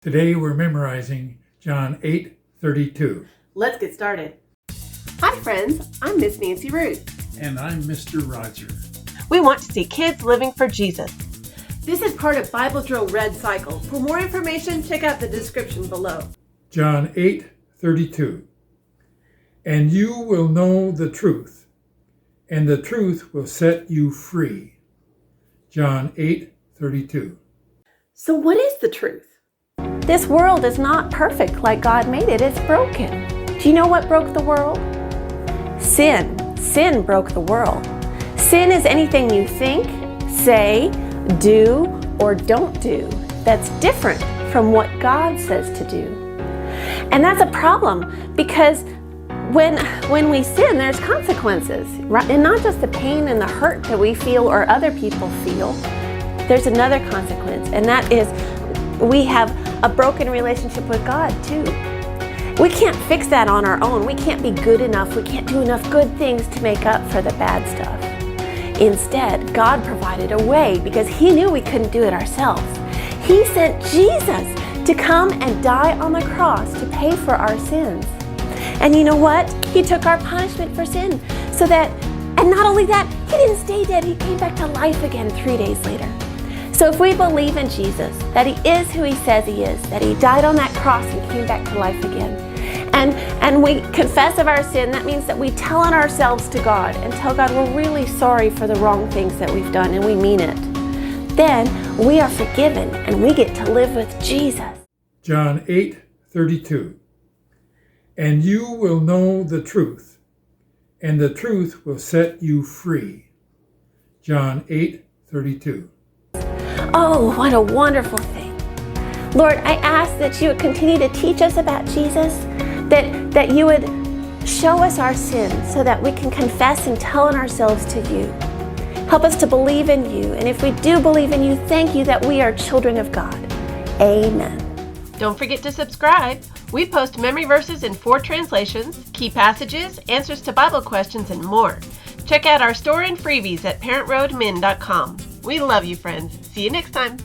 Today we're memorizing John 8:32. Let's get started. Hi friends, I'm Miss Nancy Root. And I'm Mr. Roger. We want to see kids living for Jesus. This is part of Bible Drill Red Cycle. For more information, check out the description below. John 8:32. And you will know the truth, and the truth will set you free. John 8:32. So what is the truth? This world is not perfect like God made it. It's broken. Do you know what broke the world? Sin. Sin broke the world. Sin is anything you think, say, do, or don't do that's different from what God says to do. And that's a problem because when we sin, there's consequences, right? And not just the pain and the hurt that we feel or other people feel. There's another consequence, and that is we have a broken relationship with God too. We can't fix that on our own. We can't be good enough. We can't do enough good things to make up for the bad stuff. Instead, God provided a way because He knew we couldn't do it ourselves. He sent Jesus to come and die on the cross to pay for our sins. And you know what? He took our punishment for sin so that, and not only that, He didn't stay dead. He came back to life again 3 days later. So if we believe in Jesus, that He is who He says He is, that He died on that cross and came back to life again, and we confess of our sin, that means that we tell on ourselves to God and tell God we're really sorry for the wrong things that we've done and we mean it. Then we are forgiven and we get to live with Jesus. John 8:32. And you will know the truth, and the truth will set you free. John 8:32. Oh, what a wonderful thing. Lord, I ask that you would continue to teach us about Jesus, that you would show us our sins so that we can confess and tell on ourselves to you. Help us to believe in you, and if we do believe in you, thank you that we are children of God. Amen. Don't forget to subscribe. We post memory verses in 4 translations, key passages, answers to Bible questions, and more. Check out our store and freebies at parentroadmin.com. We love you, friends. See you next time.